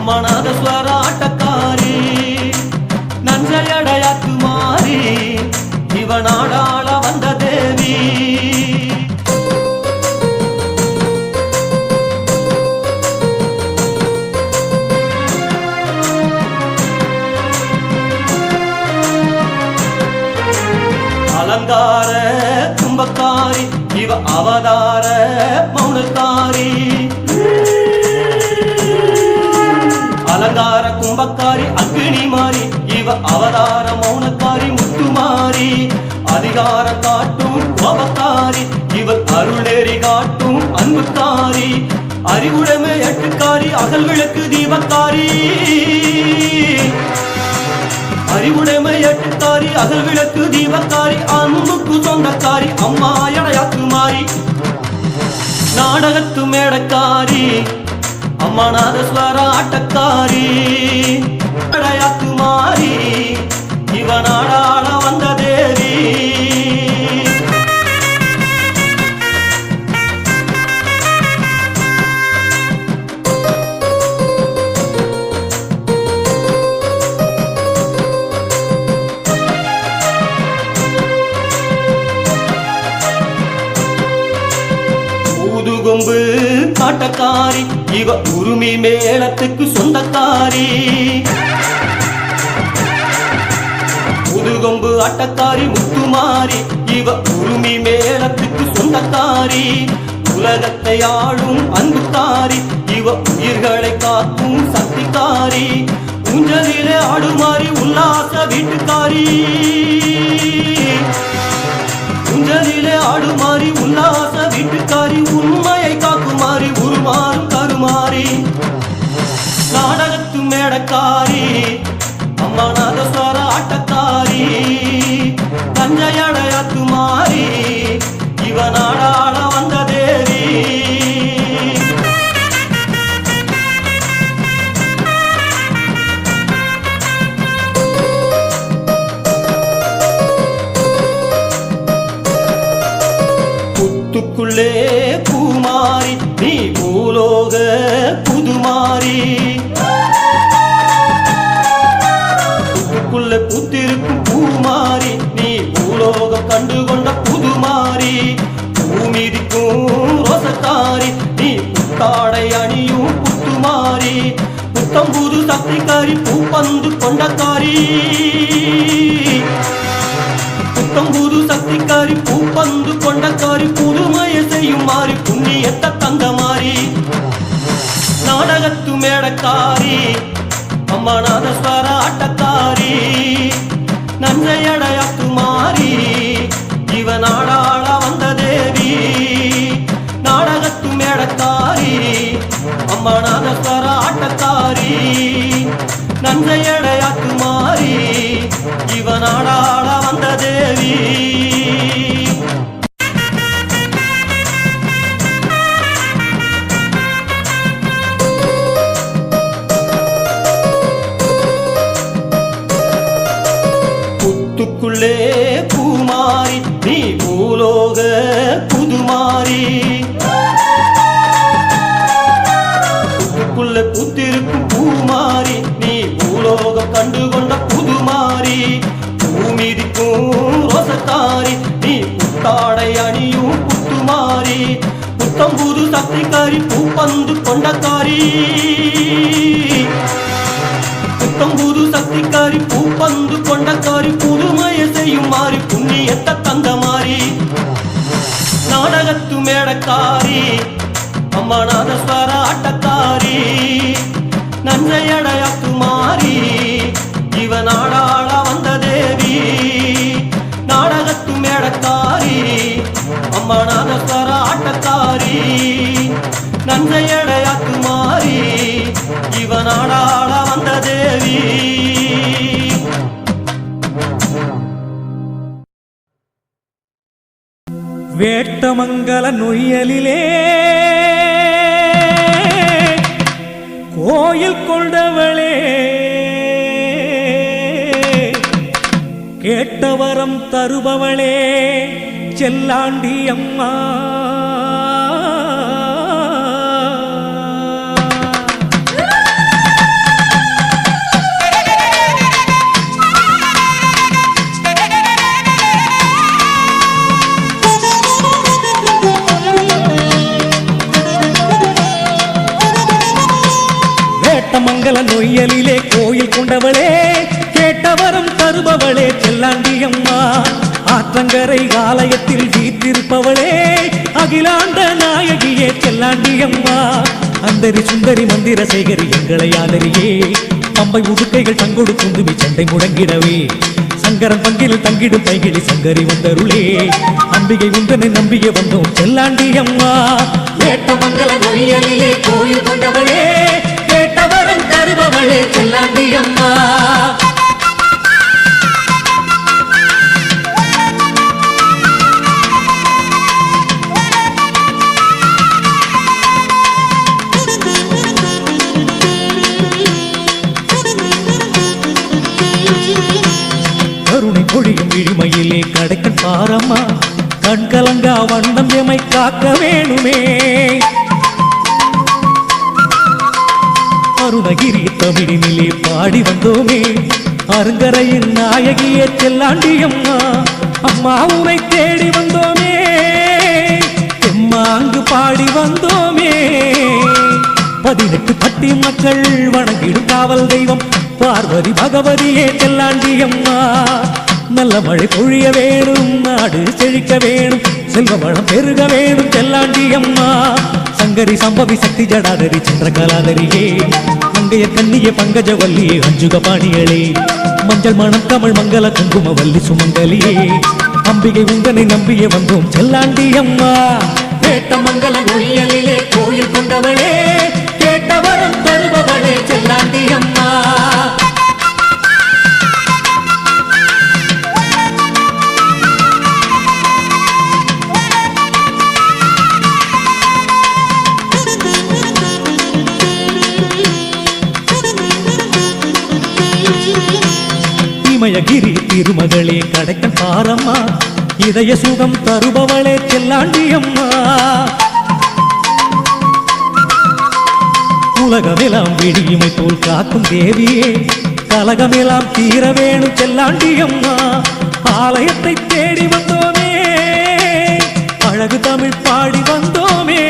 ಅಮನಾದಸ್ವರ ಆಟಕಾರಿ ನಂಜಯಡಯ ಕುಮಾರಿ ಇವನಾಡಾಳ ಬಂದ ದೇವಿ அலங்கார கும்பக்காரி இவ அவதார மௌனக்காரி அலங்கார கும்பக்காரி அக்னி மாறி இவ அவதார மௌனக்காரி முத்துமாரி அதிகார காட்டும் கோபக்காரி இவள் அருளேறி காட்டும் அன்புக்காரி அறிவுடைமை எட்டுக்காரி அகல் விளக்கு தீபக்காரி அறிவுடைமை எட்டுக்காரி அகல் விளக்கு தீபக்காரி அன்புக்கு சொந்தக்காரி அம்மா எடையாக்குமாரி நாடகத்து மேடக்காரி அம்மநாதஸ்வர ஆட்டக்காரி எடையாக்குமாரி இவனாடாள வந்த தேவி கொம்பு காட்டக்காரி இவ உரிமை மேளத்துக்கு சொந்தக்காரி முதுகொம்பு ஆட்டக்காரி முத்துமாரி இவ உரிமை மேளத்துக்கு சொந்தக்காரி உலகத்தை ஆளும் அன்புக்காரி இவ உயிர்களை காக்கும் சக்திக்காரி ஊஞ்சலிலே ஆடுமாறி உல்லாச வீட்டுக்காரி ஊஞ்சலிலே ஆடுமாறி உல்லாச வீட்டுக்காரி உண்மையை காக்குமாறி உருமாறும் கருமாறி நாடகத்து மேடக்காரி அம்மநாதஸ்வர ஆட்டக்காரி தஞ்சையடையாத்துமாரி இவனாடாள வந்த தேவி புத்துக்குள்ளே பூமாரி நீ பூலோக புதுமாரி புத்துக்குள்ளே புத்திருக்கும் பூமாரி நீ பூலோகம் கண்டுகொண்ட புதுமாரி பூமிதிக்கும் ரோசக்காரி நீ புத்தாடை அணியும் புத்துமாரி புத்தம்புது சக்திக்காரி பூப்பந்து கொண்டக்காரி புத்தம்புது சக்திக்காரி பூப்பந்து கொண்டக்காரி புதுமையை செய்யும் மாறி புண்ணியத்தை தந்த மாறி நாடகத்து மேடக்காரி அம்மநாதஸ்வர ஆட்டக்காரி நஞ்சையடையாத்துமாரி இவனாடாள வந்த தேவி நாடகத்து மேடக்காரி அம்மநாதஸ்வர ஆட்டக்காரி நஞ்சையடையாத்துமாரி இவனாடாள வந்த தேவி புத்துக்குள்ளே பூமாரி நீ பூலோக புதுமாரி புத்துக்குள்ளே புத்திருக்கும் பூமாரி நீ பூலோகம் கண்டுகொண்ட புதுமாரி பூமிதிக்கும் ரோசக்காரி நீ புத்தாடை அணியும் புத்துமாரி புத்தம்புது சக்திக்காரி பூப்பந்து கொண்டக்காரி புத்தம்புது சக்திக்காரி பூப்பந்து கொண்டக்காரி புதுமையை செய்யும் மாறி புண்ணியத்தை தந்த மாறி நாடகத்து மேடக்காரி அம்மநாதஸ்வர ஆட்டக்காரி நஞ்சையடையாத்துமாரி இவனாடாள வந்த தேவி நாடகத்து மேடக்காரி அம்மநாதஸ்வர ஆட்டக்காரி நஞ்சையடையாத்துமாரி இவனாடாள வந்த தேவி வேட்டமங்கல நொய்யலிலே கோயில் கொண்டவளே கேட்டவரம் தருபவளே செல்லாண்டி அம்மா வேட்டமங்கல நொய்யலிலே கோயில் கொண்டவளே கேட்டவரம் தருபவளே செல்லாண்டியம்மா ஆற்றங்கரை ஆலயத்தில் வீற்றிருப்பவளே அகிலாண்ட நாயகியே செல்லாண்டியம்மா அந்தரி சுந்தரி மந்திர சேகரி எங்களை ஆதரியே பம்பை உடுக்கைகள் தங்கொடு குந்துவி சண்டை முடங்கிடவே சங்கரன் பங்கில் தங்கிடும் கைகிழி சங்கரி வந்தருளே அம்பிகை உந்தனை நம்பிய வந்தோம் செல்லாண்டியம்மா வேட்டமங்கல நொய்யலிலே கோயில் கொண்டவளே கேட்டவரம் தருபவளே செல்லாண்டியம்மா கருணை பொழியும் இழிமையிலே கடைக்கன் பாரம்மா கண்கலங்கா வண்ணம் எமை காக்க வேணுமே அருணகிரி தமிழினிலே பாடி வந்தோமே அருங்கரையின் நாயகியே செல்லாண்டியம்மா அம்மா உனை தேடி வந்தோமே எம்மாங்கு பாடி வந்தோமே 18 பட்டி மக்கள் வணங்கிடும் காவல் தெய்வம் பார்வதி பகவதியே செல்லாண்டியம்மா நல்ல மழை பொழிய வேணும் நாடு செழிக்க வேணும் செல்வ வளம் பெருக வேணும் செல்லாண்டியம்மா சங்கரி சம்பவி சக்தி ஜடாதரி சந்திரகலாதரியே மங்கைய கண்ணிய பங்கஜவல்லியே அஞ்சுக பாணியளே மஞ்சள் மணம் தமிழ் மங்கள குங்கும வல்லி சுமங்கலியே அம்பிகை உந்தனை நம்பிய வந்தோம் செல்லாண்டியம்மா வேட்டமங்கல நொய்யலிலே கோயில் கொண்டவளே கேட்டவரம் தருபவளே செல்லாண்டியம்மா இமயகிரி திருமகளே கடைக்கன் பாரம்மா இதய சுகம் தருபவளே செல்லாண்டியம்மா உலகமெல்லாம் விடியுமை போல் காக்கும் தேவியே கலகமெல்லாம் தீர வேணும் செல்லாண்டியம்மா ஆலயத்தை தேடி வந்தோமே அழகு தமிழ் பாடி வந்தோமே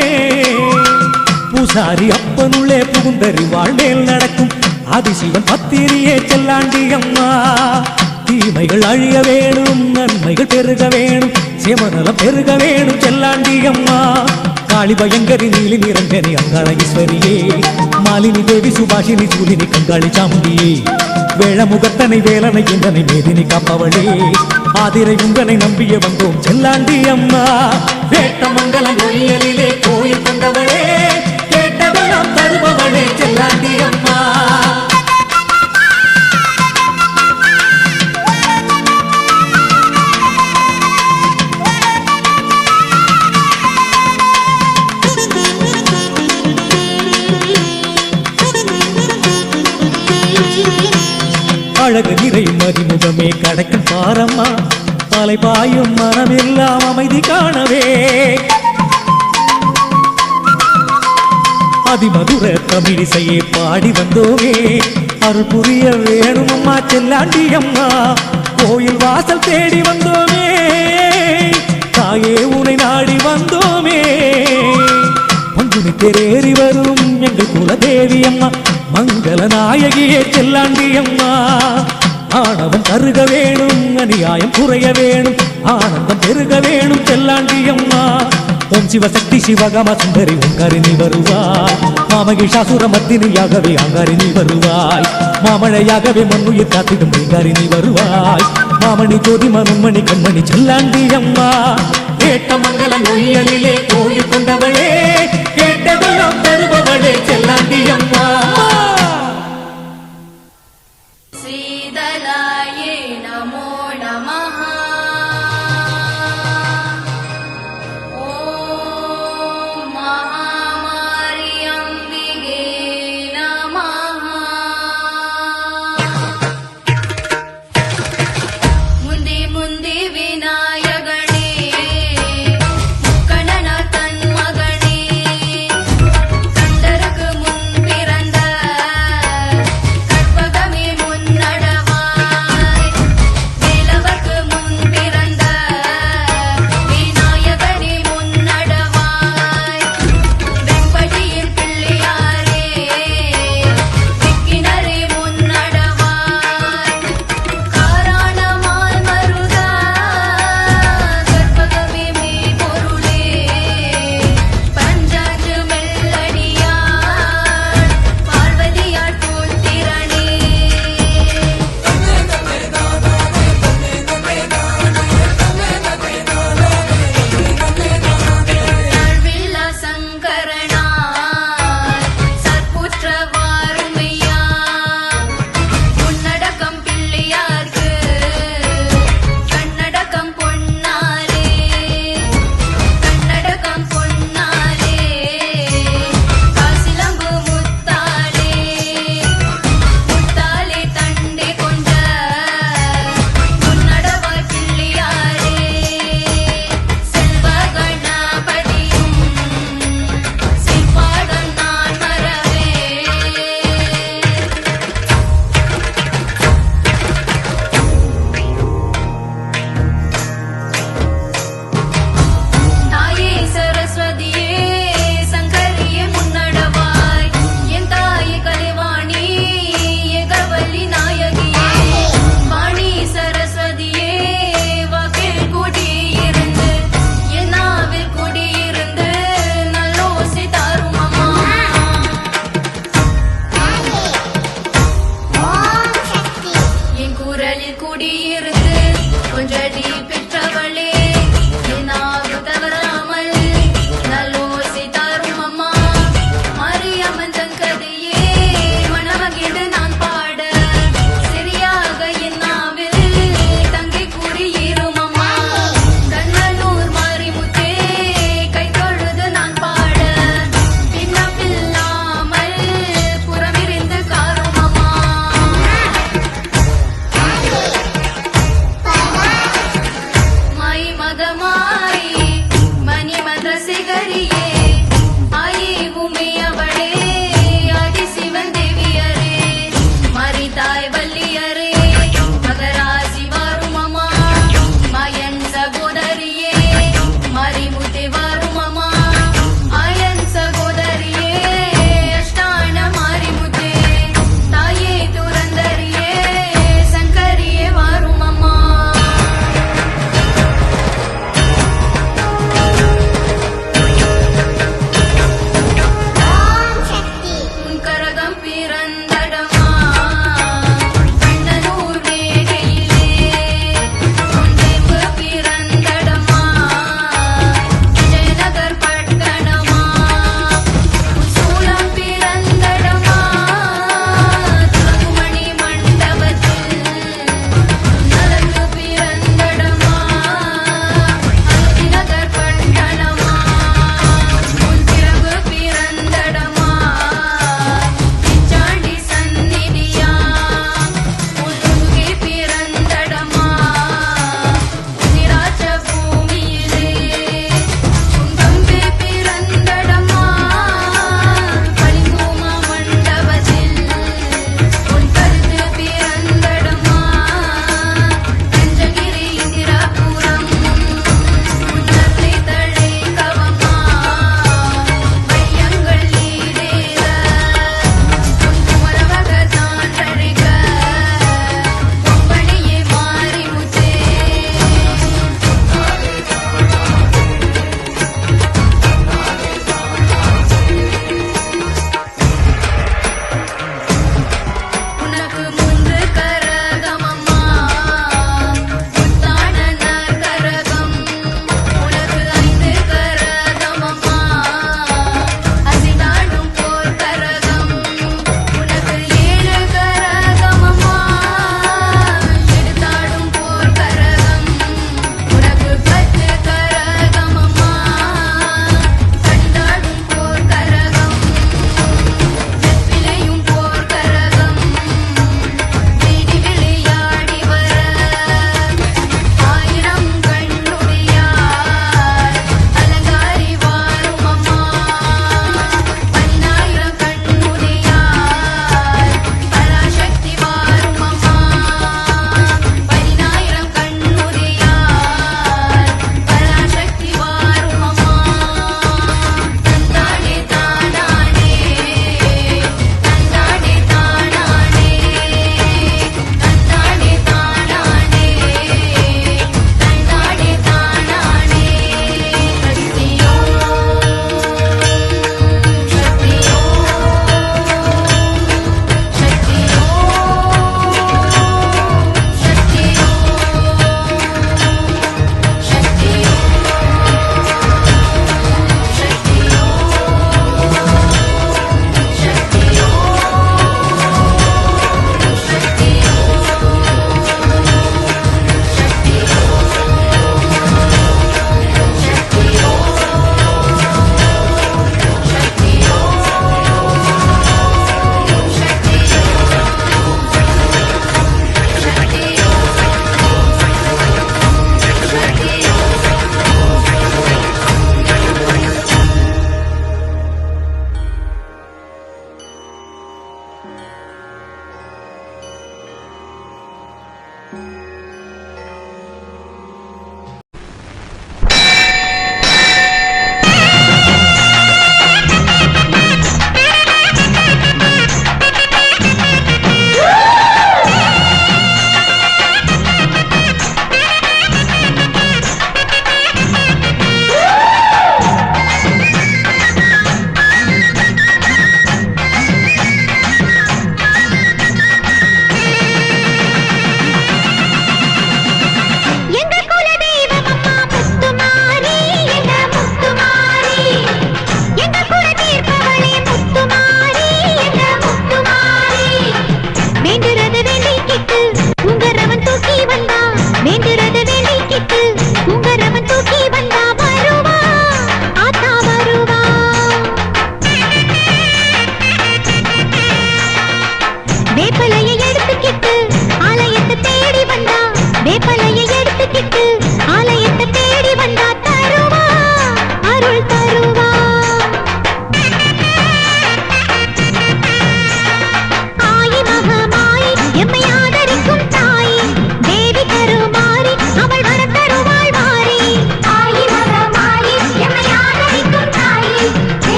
பூசாரி அப்பனுள்ளே புகுந்தறி வாழ்மேல் நடக்கும் அதிசிவன் பத்திரியே செல்லாண்டியம்மா தீமைகள் அழிய வேணும் நன்மைகள் பெருக வேணும் சேமநலம் பெருக வேணும் செல்லாண்டியம்மா காளி பயங்கரி நீலி நிரஞ்சனி அங்காள ஈஸ்வரியே மாலினி தேவி சுபாஷினி சூலினி கங்காளி சாமுண்டியே வேளமுகத்தனை வேலனை இந்தனை மேதினி காப்பவளே ஆதிரை உந்தனை நம்பிய வந்தோம் செல்லாண்டியம்மா வேட்டமங்கல நொய்யலிலே கோயில் கொண்டவளே கேட்டவெல்லாம் தருபவளே செல்லாண்டியம்மா அழகு நிறை மதிமுகமே கடக்கும் பாரம்மா தலை பாயும் மனமெல்லாம் அமைதி காணவே அதிமதுர தமிழிசையே பாடி வந்தோமே அருள் புரிய வேணும் அம்மா செல்லாண்டியம்மா கோயில் வாசல் தேடி வந்தோமே தாயே உனை நாடி வந்தோமே பங்குனி தேரேறி வரும் எங்கள் குலதேவி அம்மா மங்கள நாயகியே செல்லாண்டியம்மா ஆணவம் கருக வேணும் அநியாயம் குறைய வேணும் ஆனந்தம் பெருக வேணும் செல்லாண்டியம்மா ஓம் சிவசக்தி சிவகாம சுந்தரி உங்கரினி வருவாய் மாமகிஷாசுர மத்தினியாகவே அங்காரினி வருவாய் மாமழையாகவே மண்ணுயிர் காத்திடும் நீங்காரினி வருவாய் மாமணி ஜோதி மனுமணி கண்மணி செல்லாண்டியம்மா வேட்டமங்கல நொய்யலிலே கோயில் கொண்டவளே கேட்டதெல்லாம் தருபவளே செல்லாண்டியம்மா श्रीदलाये नमो नमः ॐ महामार्यम्बिके नमः मुन्दे मुन्दे विनायगणे मुक्कणन तन्मगणे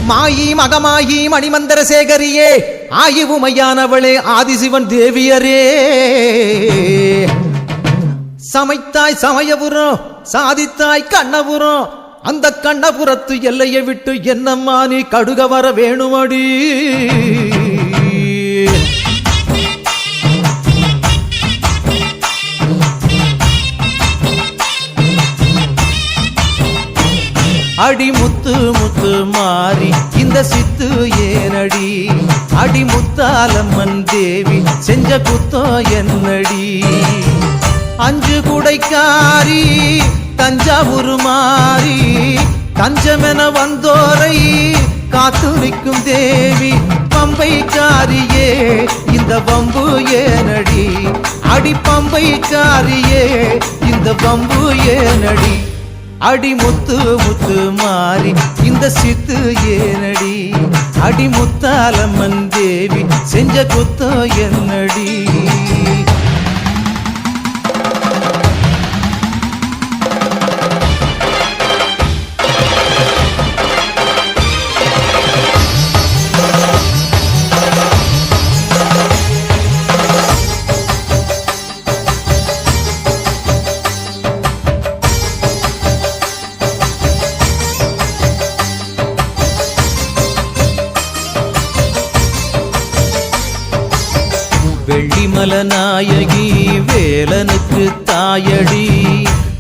மாயி மகமாயி மணிமந்திர சேகரியே ஆயுவுமையானவளே ஆதிசிவன் தேவியரே சமைத்தாய் சமயபுரம் சாதித்தாய் கண்ணபுரம் அந்த கண்ணபுரத்து எல்லையை விட்டு என்னம்மா நீ கடுக வர வேணுமடி அடி முத்து முத்து மாறி இந்த சித்து ஏனடி அடி முத்தாலம்மன் தேவி செஞ்ச குத்தோ என்னடி அஞ்சு குடைக்காரி தஞ்சாவூர் மாறி தஞ்சமென வந்தோரை காத்து நிற்கும் தேவி பம்பைக்காரியே இந்த பம்பு ஏனடி அடி பம்பைக்காரியே இந்த பம்பு ஏனடி அடி முத்து முத்து மாறி இந்த சித்து ஏனடி அடி முத்தாலம்மன் தேவி செஞ்ச குத்தோ என்னடி வெள்ளிமல நாயகி வேலனுக்கு தாயடி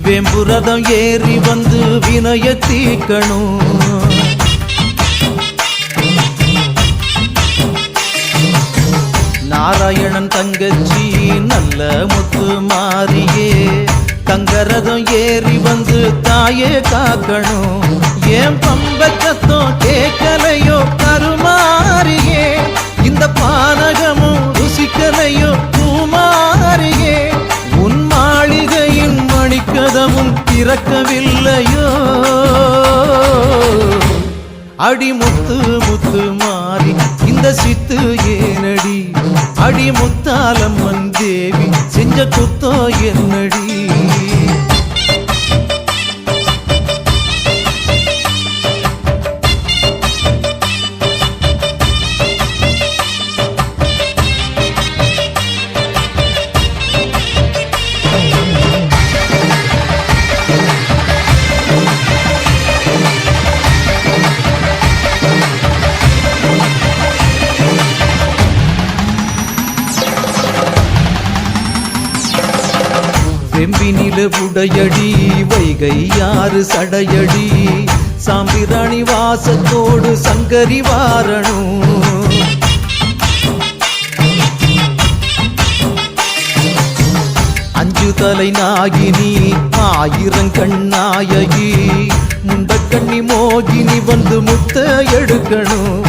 வேம்புரதம் ஏறி வந்து வினய தீக்கணும் நாராயணன் தங்கச்சி நல்ல முத்து மாறியே தங்கரதம் ஏறி வந்து தாயே காக்கணும் ஏன் பம்பக்கத்தம் கேட்கலையோ கருமாறியே இந்த பானகமும் ருசிக்கலையோ பூமாரியே உன் மாளிகையின் மணிக்கதவும் திறக்கவில்லையோ அடி முத்து முத்து மாறி இந்த சித்து ஏனடி அடி முத்தாலம்மன் தேவி செஞ்ச குத்தோ என்னடி வெம்பினில உடையடி வைகை யாறு சடையடி சாம்பிராணி வாசத்தோடு சங்கரி வாரணும் அஞ்சு தலை நாகினி ஆயிரங்கண்ணாயகி முண்டக்கண்ணி மோகினி வந்து முத்த எடுக்கணும்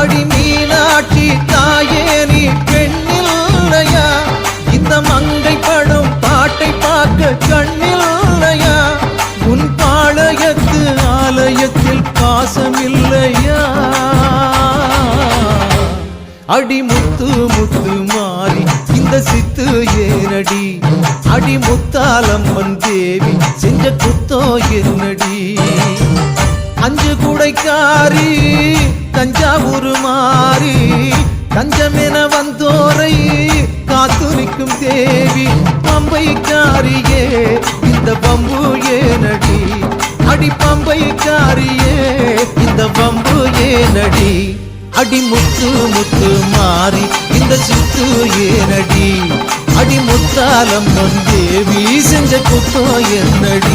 அடி மீனாட்சி தாயே நீ பெண்ணில்லையா இந்த மங்கை படம் பாட்டை பார்க்க கண்ணில்லையா உன் பாளையத்து ஆலயத்தில் பாசமில்லையா அடி முத்து முத்து மாறி இந்த சித்து ஏனடி அடி முத்தாலம்மன் தேவி செஞ்ச குத்தோ என்னடி அஞ்சு குடைக்காரி தஞ்சாவூர் மாறி தஞ்சமென வந்தோரை காத்து நிற்கும் தேவி பம்பைக்காரியே இந்த பம்பு ஏனடி அடி பம்பைக்காரியே இந்த பம்பு ஏனடி அடி முத்து முத்து மாறி இந்த சித்து ஏனடி அடி முத்தாலம்மன் தேவி செஞ்ச குத்தோ என்னடி